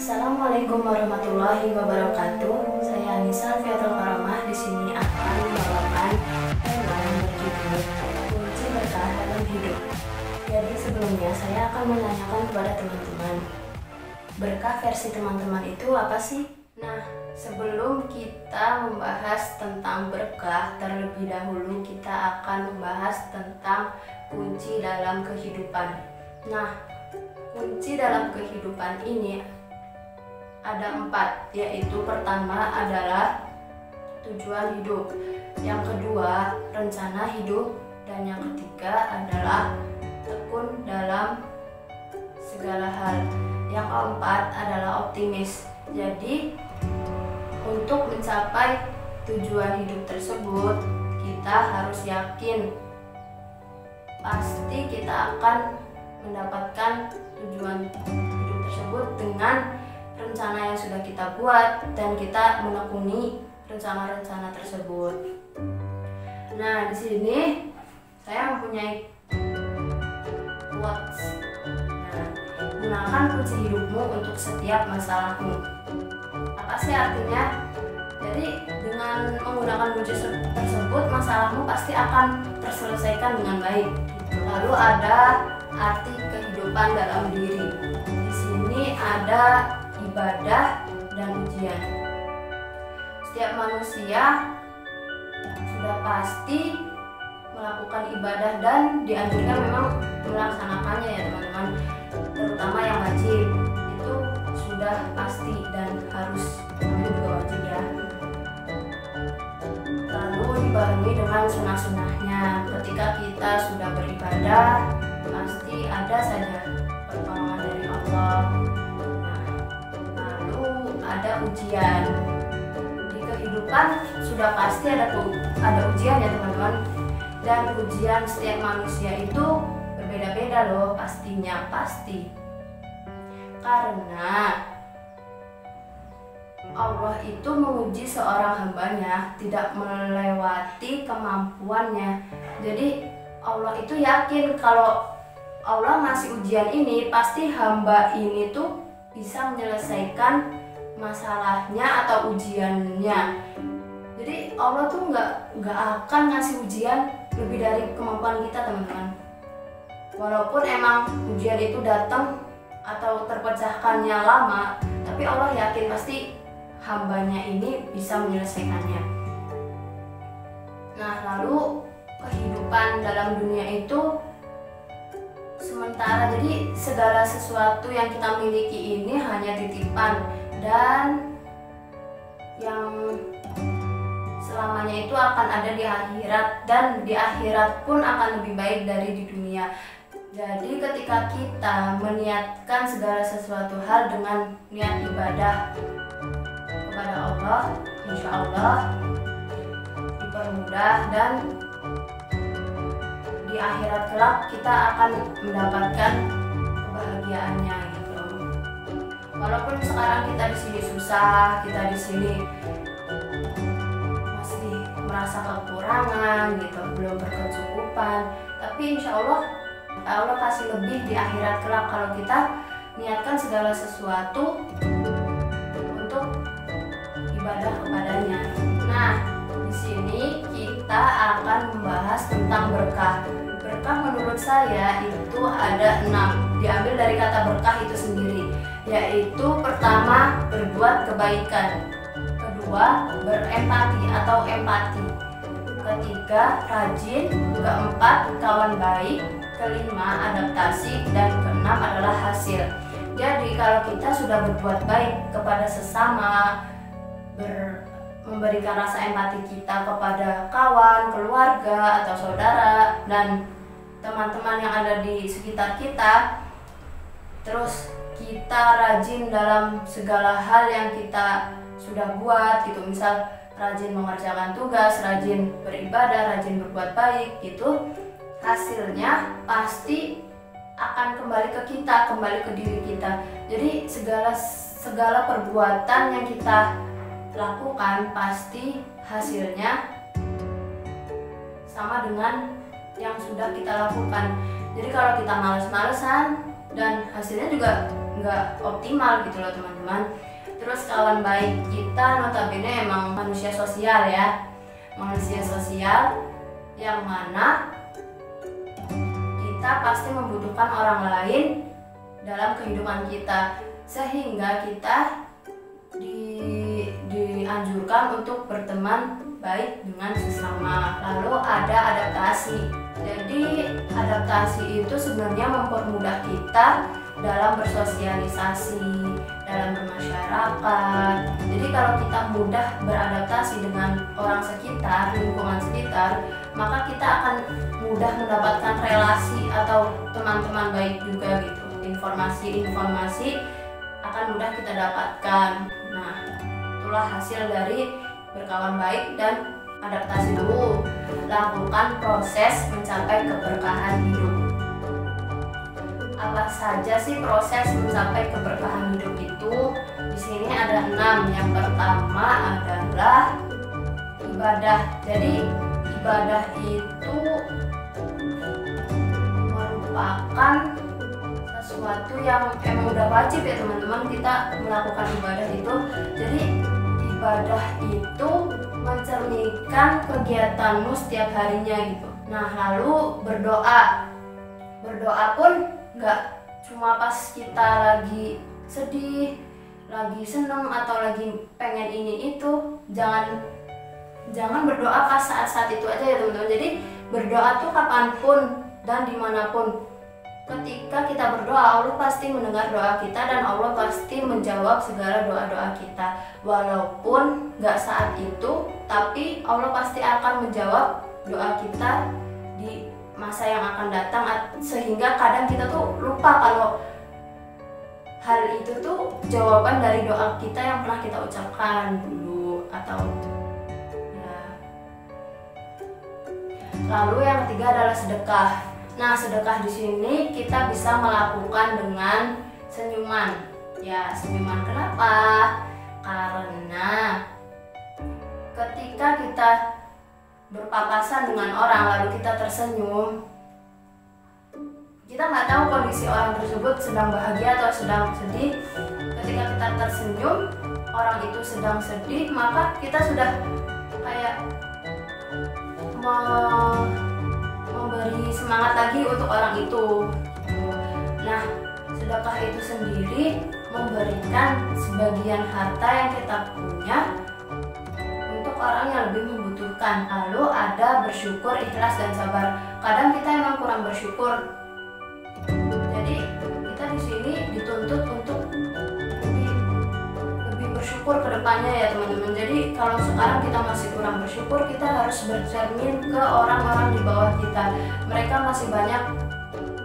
Assalamualaikum warahmatullahi wabarakatuh. Saya Anissa Fiatul Karamah di sini akan membawakan tema yang berjudul kunci berkah dalam hidup. Jadi sebelumnya saya akan menanyakan kepada teman-teman, berkah versi teman-teman itu apa sih? Nah, sebelum kita membahas tentang berkah, terlebih dahulu kita akan membahas tentang kunci dalam kehidupan. Nah, kunci dalam kehidupan ini ada 4, yaitu pertama adalah tujuan hidup, yang kedua rencana hidup, dan yang ketiga adalah tekun dalam segala hal. Yang keempat adalah optimis. Jadi untuk mencapai tujuan hidup tersebut, kita harus yakin pasti kita akan mendapatkan tujuan hidup tersebut dengan rencana yang sudah kita buat dan kita menekuni rencana-rencana tersebut. Nah, di sini saya mempunyai quotes. Nah, gunakan kunci hidupmu untuk setiap masalahmu. Apa sih artinya? Jadi dengan menggunakan kunci tersebut, masalahmu pasti akan terselesaikan dengan baik. Lalu ada arti kehidupan dalam diri. Di sini ada ibadah dan ujian. Setiap manusia sudah pasti melakukan ibadah dan dianjurkan memang melaksanakannya ya teman-teman, terutama yang wajib itu sudah pasti dan harus juga wajib ya. Lalu dibarengi dengan sunnah-sunnahnya. Ketika kita sudah beribadah, pasti ada saja pertolongan dari Allah. Ada ujian di kehidupan, sudah pasti ada ujian ya teman-teman, dan ujian setiap manusia itu berbeda-beda loh, pastinya pasti, karena Allah itu menguji seorang hambanya tidak melewati kemampuannya. Jadi Allah itu yakin kalau Allah ngasih ujian ini pasti hamba ini tuh bisa menyelesaikan masalahnya atau ujiannya. Jadi Allah tuh nggak akan ngasih ujian lebih dari kemampuan kita teman-teman. Walaupun emang ujian itu datang atau terpecahkannya lama, tapi Allah yakin pasti hambanya ini bisa menyelesaikannya. Nah, lalu kehidupan dalam dunia itu sementara, jadi segala sesuatu yang kita miliki ini hanya titipan dan yang selamanya itu akan ada di akhirat, dan di akhirat pun akan lebih baik dari di dunia. Jadi ketika kita meniatkan segala sesuatu hal dengan niat ibadah kepada Allah, insya Allah dipermudah dan di akhirat kelak kita akan mendapatkan kebahagiaannya gitu. Walaupun sekarang kita di sini susah, kita di sini masih merasa kekurangan gitu, belum berkecukupan, tapi insya Allah kasih lebih di akhirat kelak kalau kita niatkan segala sesuatu untuk ibadah kepadanya. Nah, di sini kita akan membahas tentang berkah. Berkah menurut saya itu ada 6, diambil dari kata berkah itu sendiri, yaitu pertama berbuat kebaikan, kedua berempati atau empati, ketiga rajin, keempat kawan baik, kelima adaptasi, dan keenam adalah hasil. Jadi kalau kita sudah berbuat baik kepada sesama, memberikan rasa empati kita kepada kawan, keluarga, atau saudara, dan teman-teman yang ada di sekitar kita, terus kita rajin dalam segala hal yang kita sudah buat gitu, misal rajin mengerjakan tugas, rajin beribadah, rajin berbuat baik gitu, hasilnya pasti akan kembali ke kita, kembali ke diri kita. Jadi segala perbuatan yang kita lakukan pasti hasilnya sama dengan yang sudah kita lakukan. Jadi kalau kita males-malesan, dan hasilnya juga nggak optimal gitu loh teman-teman. Terus kawan baik kita notabene emang manusia sosial ya, manusia sosial yang mana kita pasti membutuhkan orang lain dalam kehidupan kita, sehingga kita dianjurkan untuk berteman baik dengan sesama. Lalu ada adaptasi. Jadi adaptasi itu sebenarnya mempermudah kita dalam bersosialisasi, dalam bermasyarakat. Jadi kalau kita mudah beradaptasi dengan orang sekitar, lingkungan sekitar, maka kita akan mudah mendapatkan relasi atau teman-teman baik juga gitu. Informasi-informasi akan mudah kita dapatkan. Nah, itulah hasil dari berkawan baik dan adaptasi dulu. Lakukan proses mencapai keberkahan hidup. Apa saja sih proses mencapai keberkahan hidup itu? Di sini ada 6. Yang pertama adalah ibadah. Jadi ibadah itu merupakan sesuatu yang emang udah wajib ya teman-teman, kita melakukan ibadah itu. Jadi ibadah itu mencerminkan kegiatanmu setiap harinya gitu. Nah, lalu berdoa. Berdoa pun nggak cuma pas kita lagi sedih, lagi seneng, atau lagi pengen ini itu. Jangan berdoa pas saat-saat itu aja ya teman-teman. Jadi berdoa tuh kapanpun dan dimanapun. Ketika kita berdoa, Allah pasti mendengar doa kita dan Allah pasti menjawab segala doa-doa kita. Walaupun nggak saat itu, tapi Allah pasti akan menjawab doa kita di masa yang akan datang. Sehingga kadang kita tuh lupa kalau hal itu tuh jawaban dari doa kita yang pernah kita ucapkan dulu atau ya. Lalu yang ketiga adalah sedekah. Nah, sedekah di sini kita bisa melakukan dengan senyuman. Ya, senyuman kenapa? Karena ketika kita berpapasan dengan orang lalu kita tersenyum, kita nggak tahu kondisi orang tersebut sedang bahagia atau sedang sedih. Ketika kita tersenyum, orang itu sedang sedih, maka kita sudah kayak memberi semangat lagi untuk orang itu. Nah, sedekah itu sendiri memberikan sebagian harta yang kita punya untuk orang yang lebih membutuhkan. Lalu ada bersyukur, ikhlas, dan sabar. Kadang kita emang kurang bersyukur. Jadi kita di sini dituntut untuk lebih bersyukur ke depannya ya teman-teman. Jadi kalau sekarang kita masih kurang bersyukur, kita harus bercermin ke orang-orang di bawah kita. Mereka masih banyak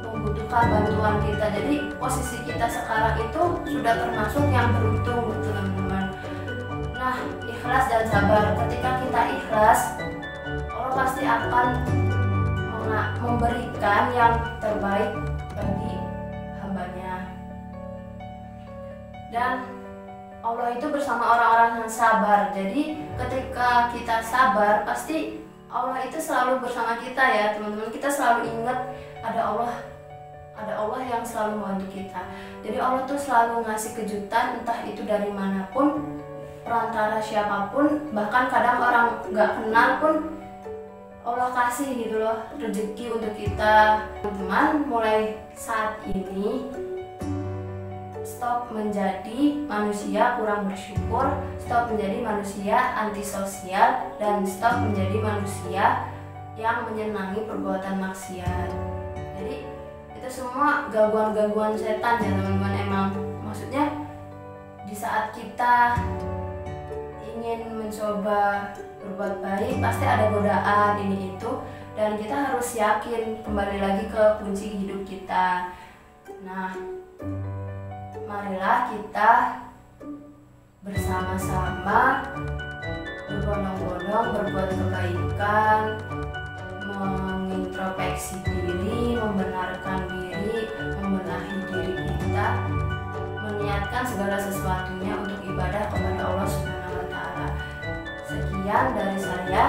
membutuhkan bantuan kita. Jadi posisi kita sekarang itu sudah termasuk yang beruntung teman-teman. Nah, ikhlas dan sabar. Ketika kita ikhlas, Allah pasti akan memberikan yang terbaik bagi hambanya. Dan Allah itu bersama orang-orang yang sabar. Jadi ketika kita sabar, pasti Allah itu selalu bersama kita ya teman-teman. Kita selalu ingat ada Allah yang selalu membantu kita. Jadi Allah tuh selalu ngasih kejutan, entah itu dari manapun, perantara siapapun, bahkan kadang orang nggak kenal pun Allah kasih gitu loh rezeki untuk kita. Teman-teman, mulai saat ini stop menjadi manusia kurang bersyukur, stop menjadi manusia antisosial, dan stop menjadi manusia yang menyenangi perbuatan maksiat. Jadi itu semua gangguan-gangguan setan ya teman-teman. Emang maksudnya di saat kita ingin mencoba berbuat baik pasti ada godaan ini itu, dan kita harus yakin kembali lagi ke kunci hidup kita. Nah, marilah kita bersama-sama berbondong-bondong berbuat kebaikan, mengintrospeksi diri, membenarkan diri, membenahi diri kita, meniatkan segala sesuatunya untuk ibadah kepada Allah Subhanahu wa Ta'ala. Sekian dari saya.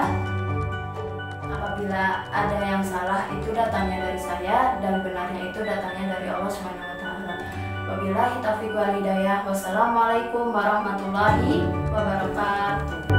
Apabila ada yang salah itu datangnya dari saya dan benarnya itu datangnya dari Allah Subhanahu wa Ta'ala. Wabillahi taufiq wal hidayah. Wassalamualaikum warahmatullahi wabarakatuh.